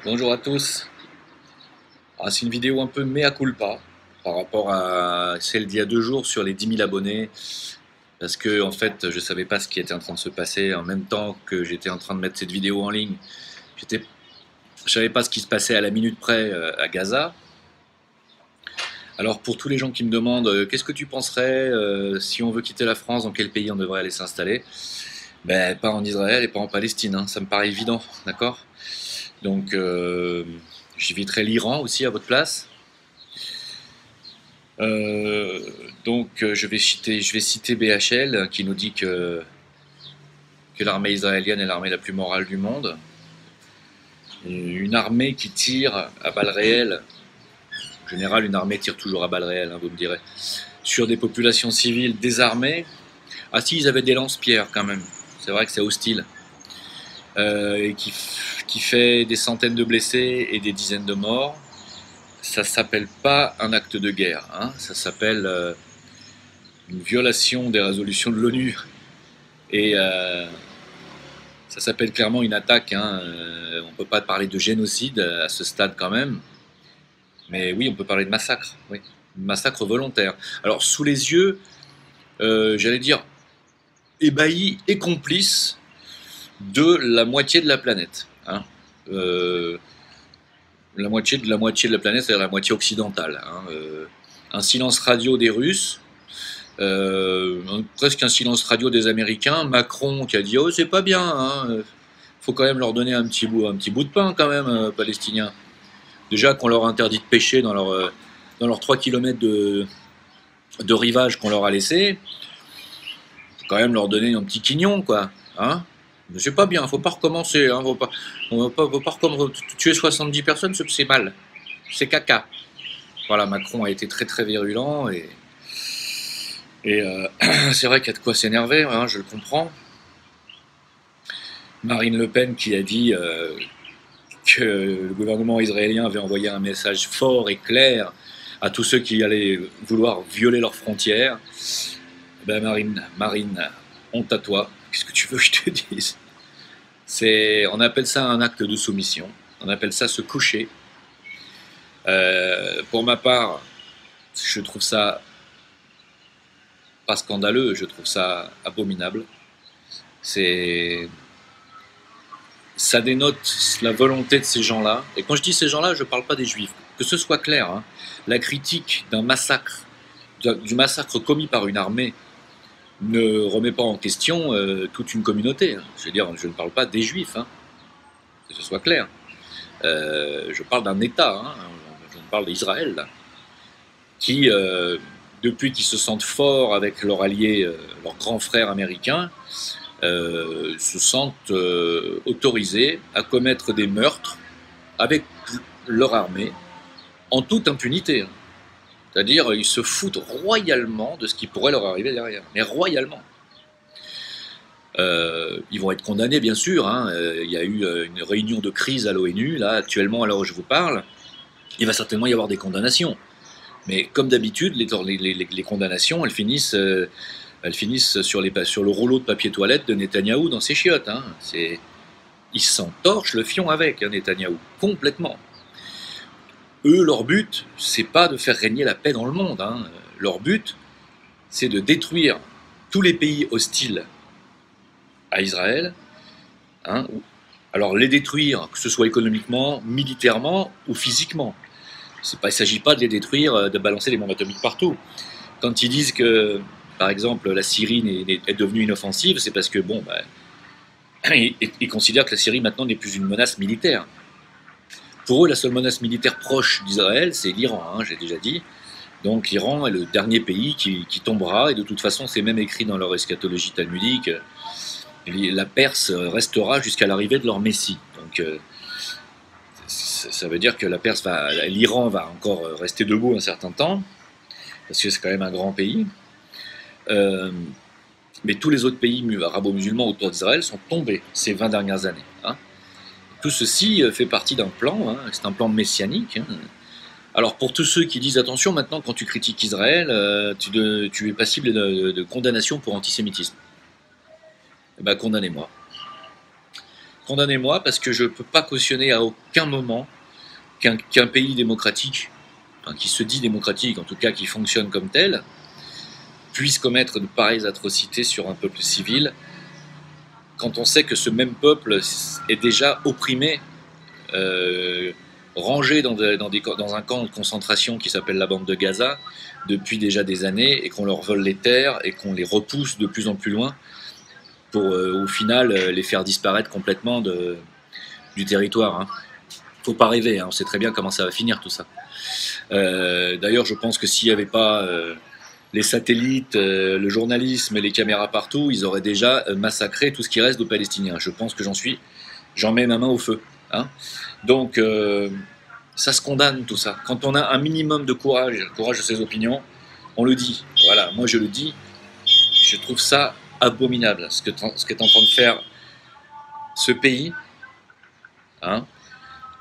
Bonjour à tous. C'est une vidéo un peu mea culpa par rapport à celle d'il y a 2 jours sur les 10 000 abonnés, parce que en fait je savais pas ce qui était en train de se passer en même temps que j'étais en train de mettre cette vidéo en ligne. J'étais, je savais pas ce qui se passait à la minute près à Gaza. Alors pour tous les gens qui me demandent qu'est-ce que tu penserais si on veut quitter la France, dans quel pays on devrait aller s'installer? Ben pas en Israël et pas en Palestine, hein. Ça me paraît évident, d'accord? Donc j'éviterai l'Iran aussi à votre place. Euh, je vais citer BHL qui nous dit que l'armée israélienne est l'armée la plus morale du monde. Une armée qui tire à balles réelles, en général une armée tire toujours à balles réelles, hein, vous me direz, sur des populations civiles désarmées. Ah si, ils avaient des lance-pierres quand même, c'est vrai que c'est hostile. Et qui fait des centaines de blessés et des dizaines de morts. Ça s'appelle pas un acte de guerre, hein, ça s'appelle une violation des résolutions de l'ONU. Et ça s'appelle clairement une attaque, hein. On ne peut pas parler de génocide à ce stade quand même. Mais oui, on peut parler de massacre. Oui. Massacre volontaire. Alors, sous les yeux, j'allais dire, ébahis et complices de la moitié de la planète, hein. Euh, la moitié de la planète, c'est-à-dire la moitié occidentale, hein. Un silence radio des Russes, presque un silence radio des Américains. Macron qui a dit oh c'est pas bien, hein, faut quand même leur donner un petit bout de pain quand même, palestiniens. Déjà qu'on leur a interdit de pêcher dans leurs 3 kilomètres de rivage qu'on leur a laissé, faut quand même leur donner un petit quignon quoi, hein. Mais c'est pas bien, faut pas recommencer, hein, faut pas tuer 70 personnes, c'est mal, c'est caca. Voilà, Macron a été très très virulent et c'est vrai qu'il y a de quoi s'énerver, hein, je le comprends. Marine Le Pen qui a dit que le gouvernement israélien avait envoyé un message fort et clair à tous ceux qui allaient vouloir violer leurs frontières. Ben Marine, honte à toi. Qu'est-ce que tu veux que je te dise? On appelle ça un acte de soumission. On appelle ça se coucher. Pour ma part, je trouve ça pas scandaleux, je trouve ça abominable. C'est Ça dénote la volonté de ces gens-là. Et quand je dis ces gens-là, je ne parle pas des juifs. Que ce soit clair, hein, la critique d'un massacre, du massacre commis par une armée, ne remet pas en question toute une communauté, hein. Je veux dire, je ne parle pas des juifs, hein, que ce soit clair. Je parle d'un État, hein, je parle d'Israël, là, qui, depuis qu'ils se sentent forts avec leur allié, leur grand frère américain, se sentent autorisés à commettre des meurtres avec leur armée en toute impunité, hein. C'est-à-dire, ils se foutent royalement de ce qui pourrait leur arriver derrière, mais royalement. Ils vont être condamnés, bien sûr, hein. Il y a eu une réunion de crise à l'ONU, là, actuellement, à l'heure où je vous parle. Il va certainement y avoir des condamnations. Mais comme d'habitude, les condamnations, elles finissent sur le rouleau de papier toilette de Netanyahou dans ses chiottes, hein. Ils s'entorchent le fion avec, hein, Netanyahou, complètement. Eux, leur but, c'est pas de faire régner la paix dans le monde, hein. Leur but, c'est de détruire tous les pays hostiles à Israël, hein. Alors les détruire, que ce soit économiquement, militairement ou physiquement. Il ne s'agit pas de les détruire, de balancer les bombes atomiques partout. Quand ils disent que, par exemple, la Syrie est devenue inoffensive, c'est parce que, bon, ils considèrent que la Syrie maintenant n'est plus une menace militaire. Pour eux, la seule menace militaire proche d'Israël, c'est l'Iran, hein, j'ai déjà dit. Donc l'Iran est le dernier pays qui tombera, et de toute façon, c'est même écrit dans leur eschatologie talmudique, la Perse restera jusqu'à l'arrivée de leur Messie. Donc ça veut dire que l'Iran va encore rester debout un certain temps, parce que c'est quand même un grand pays. Euh, mais tous les autres pays arabo-musulmans autour d'Israël sont tombés ces 20 dernières années, hein. Tout ceci fait partie d'un plan, hein, c'est un plan messianique, hein. Alors pour tous ceux qui disent attention, maintenant quand tu critiques Israël, tu es passible de condamnation pour antisémitisme. Eh ben, condamnez-moi. Condamnez-moi parce que je ne peux pas cautionner à aucun moment qu'un pays démocratique, enfin, qui se dit démocratique, en tout cas qui fonctionne comme tel, puisse commettre de pareilles atrocités sur un peuple civil, quand on sait que ce même peuple est déjà opprimé, rangé dans un camp de concentration qui s'appelle la bande de Gaza depuis déjà des années, et qu'on leur vole les terres et qu'on les repousse de plus en plus loin pour au final les faire disparaître complètement du territoire. Hein. Faut pas rêver, hein, on sait très bien comment ça va finir tout ça. D'ailleurs, je pense que s'il n'y avait pas les satellites, le journalisme et les caméras partout, ils auraient déjà massacré tout ce qui reste de Palestiniens. Je pense que j'en mets ma main au feu. Hein. Donc, ça se condamne tout ça. Quand on a un minimum de courage de ses opinions, on le dit. Voilà, moi je le dis. Je trouve ça abominable, ce qu'est en train de faire ce pays, hein,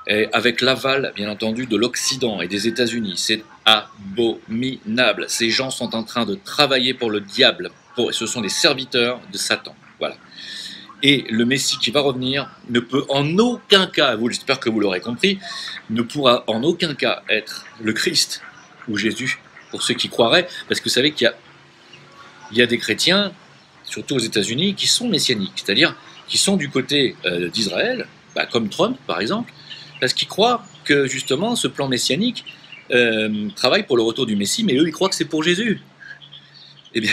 et avec l'aval, bien entendu, de l'Occident et des États-Unis. C'est abominable. Ces gens sont en train de travailler pour le diable. Ce sont des serviteurs de Satan. Voilà. Et le Messie qui va revenir ne peut en aucun cas, j'espère que vous l'aurez compris, ne pourra en aucun cas être le Christ ou Jésus, pour ceux qui croiraient, parce que vous savez qu'il y a des chrétiens, surtout aux États-Unis, qui sont messianiques, c'est-à-dire qui sont du côté d'Israël, comme Trump par exemple, parce qu'ils croient que justement ce plan messianique travaille pour le retour du Messie, mais eux ils croient que c'est pour Jésus. Eh bien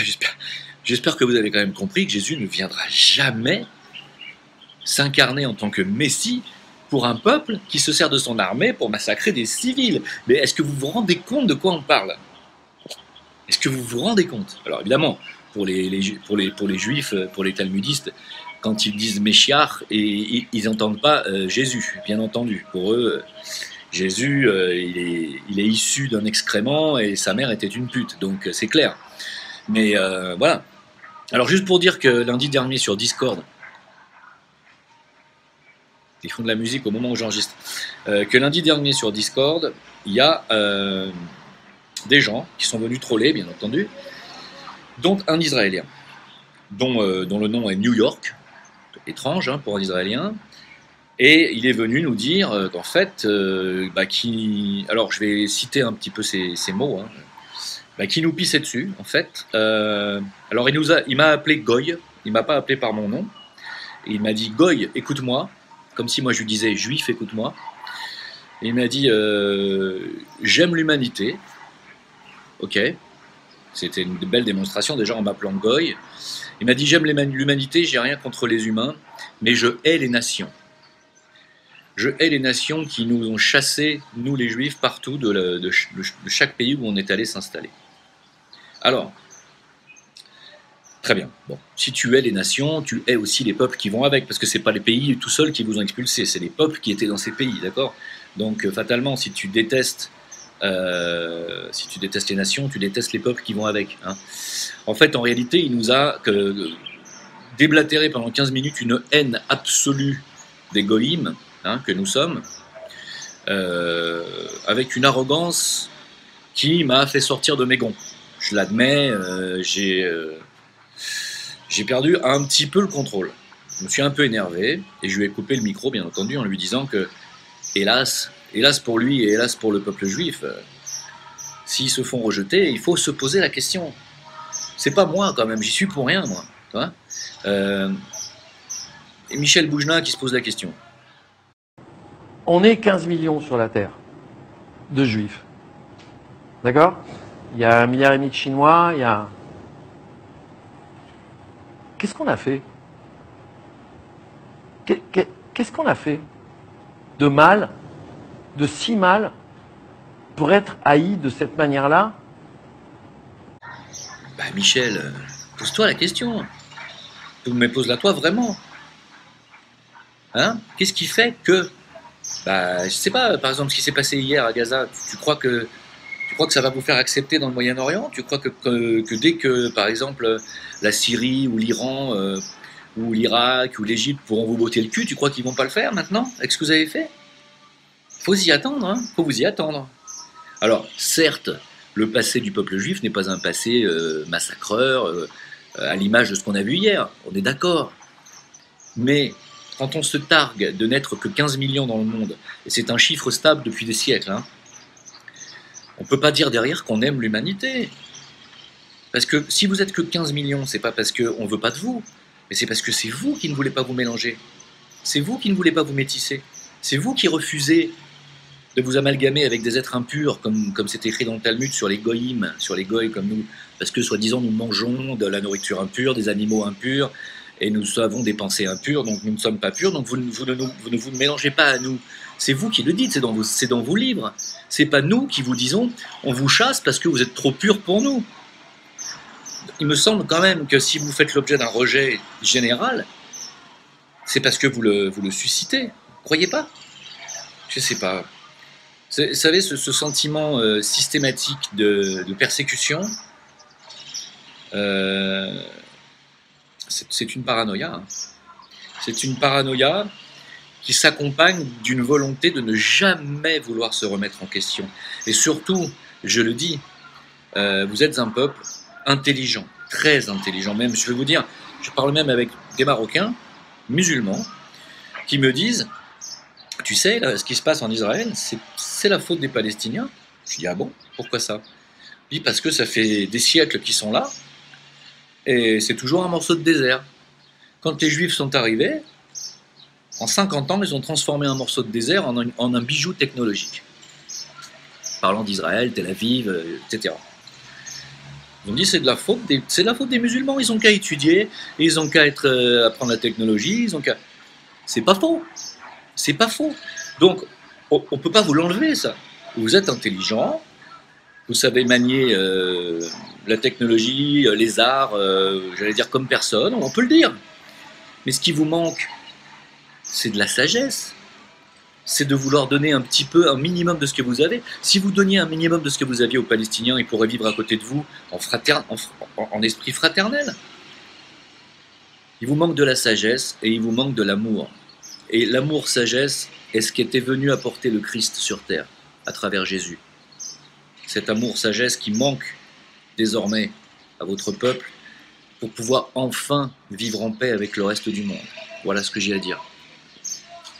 j'espère que vous avez quand même compris que Jésus ne viendra jamais s'incarner en tant que Messie pour un peuple qui se sert de son armée pour massacrer des civils. Mais est-ce que vous vous rendez compte de quoi on parle? Est-ce que vous vous rendez compte? Alors évidemment, pour les juifs, pour les talmudistes, quand ils disent Meshiach, et ils n'entendent pas Jésus, bien entendu. Pour eux, Jésus, il est issu d'un excrément et sa mère était une pute, donc c'est clair. Mais voilà. Alors juste pour dire que lundi dernier sur Discord, ils font de la musique au moment où j'enregistre, que lundi dernier sur Discord, il y a des gens qui sont venus troller, bien entendu, dont un Israélien, dont le nom est New York, étrange hein, pour un Israélien, et il est venu nous dire qu'en fait, alors je vais citer un petit peu ces mots, hein, qui nous pissait dessus, en fait. Alors il m'a appelé Goy, il m'a pas appelé par mon nom, et il m'a dit Goy, écoute-moi, comme si moi je lui disais juif, écoute-moi. Et il m'a dit j'aime l'humanité. Ok, c'était une belle démonstration déjà en m'appelant Goy. Il m'a dit j'aime l'humanité, j'ai rien contre les humains, mais je hais les nations. Je hais les nations qui nous ont chassés, nous les juifs, partout de chaque pays où on est allé s'installer. Alors, très bien. Bon, si tu hais les nations, tu hais aussi les peuples qui vont avec, parce que c'est pas les pays tout seuls qui vous ont expulsés, c'est les peuples qui étaient dans ces pays, d'accord? Donc fatalement, si tu détestes les nations, tu détestes les peuples qui vont avec. Hein. En fait, en réalité, il nous a déblatéré pendant 15 minutes une haine absolue des goïms, hein, que nous sommes, avec une arrogance qui m'a fait sortir de mes gonds. Je l'admets, j'ai perdu un petit peu le contrôle. Je me suis un peu énervé et je lui ai coupé le micro, bien entendu, en lui disant que, hélas pour lui et hélas pour le peuple juif, s'ils se font rejeter, il faut se poser la question. C'est pas moi quand même, j'y suis pour rien, moi. Tu vois et Michel Boujna qui se pose la question. On est 15 millions sur la Terre de juifs. D'accord? Il y a 1,5 milliard de Chinois, il y a... Qu'est-ce qu'on a fait? Qu'est-ce qu'on a fait de mal, de si mal, pour être haï de cette manière-là? Michel, pose-toi la question. Mais pose-la toi vraiment. Hein? Qu'est-ce qui fait que... je sais pas, par exemple, ce qui s'est passé hier à Gaza, tu crois que ça va vous faire accepter dans le Moyen-Orient? Tu crois que dès que, par exemple, la Syrie ou l'Iran ou l'Irak ou l'Égypte pourront vous botter le cul, tu crois qu'ils vont pas le faire maintenant avec ce que vous avez fait? Faut y attendre, hein, faut vous y attendre. Alors, certes, le passé du peuple juif n'est pas un passé massacreur, à l'image de ce qu'on a vu hier, on est d'accord. Mais quand on se targue de n'être que 15 millions dans le monde, et c'est un chiffre stable depuis des siècles, hein, on ne peut pas dire derrière qu'on aime l'humanité. Parce que si vous êtes que 15 millions, c'est pas parce qu'on ne veut pas de vous, mais c'est parce que c'est vous qui ne voulez pas vous mélanger. C'est vous qui ne voulez pas vous métisser. C'est vous qui refusez de vous amalgamer avec des êtres impurs, comme c'est écrit dans le Talmud sur les goïms, sur les goïs comme nous, parce que soi-disant nous mangeons de la nourriture impure, des animaux impurs, et nous avons des pensées impures, donc nous ne sommes pas purs, donc vous ne vous mélangez pas à nous. C'est vous qui le dites, c'est dans vos livres. C'est pas nous qui vous disons, on vous chasse parce que vous êtes trop purs pour nous. Il me semble quand même que si vous faites l'objet d'un rejet général, c'est parce que vous le suscitez. Croyez pas? Je sais pas. Vous savez, ce sentiment systématique de persécution, c'est une paranoïa. Hein. C'est une paranoïa qui s'accompagne d'une volonté de ne jamais vouloir se remettre en question. Et surtout, je le dis, vous êtes un peuple intelligent, très intelligent même. Je vais vous dire, je parle même avec des Marocains, musulmans, qui me disent, tu sais, là, ce qui se passe en Israël, c'est la faute des Palestiniens. Je dis, ah bon, pourquoi ça? Je dis, parce que ça fait des siècles qu'ils sont là, et c'est toujours un morceau de désert. Quand les Juifs sont arrivés, en 50 ans, ils ont transformé un morceau de désert en un bijou technologique. Parlant d'Israël, Tel Aviv, etc. Ils ont dit c'est de la faute des musulmans, ils ont qu'à étudier, ils ont qu'à apprendre la technologie, ils ont qu'à... C'est pas faux. C'est pas faux. Donc, on ne peut pas vous l'enlever, ça. Vous êtes intelligent, vous savez manier la technologie, les arts, j'allais dire comme personne, on peut le dire. Mais ce qui vous manque, c'est de la sagesse. C'est de vouloir donner un petit peu, un minimum de ce que vous avez. Si vous donniez un minimum de ce que vous aviez aux Palestiniens, ils pourraient vivre à côté de vous en esprit fraternel. Il vous manque de la sagesse et il vous manque de l'amour. Et l'amour-sagesse est ce qu'était venu apporter le Christ sur terre, à travers Jésus. Cet amour-sagesse qui manque désormais à votre peuple pour pouvoir enfin vivre en paix avec le reste du monde. Voilà ce que j'ai à dire.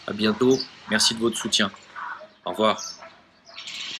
À bientôt. Merci de votre soutien. Au revoir.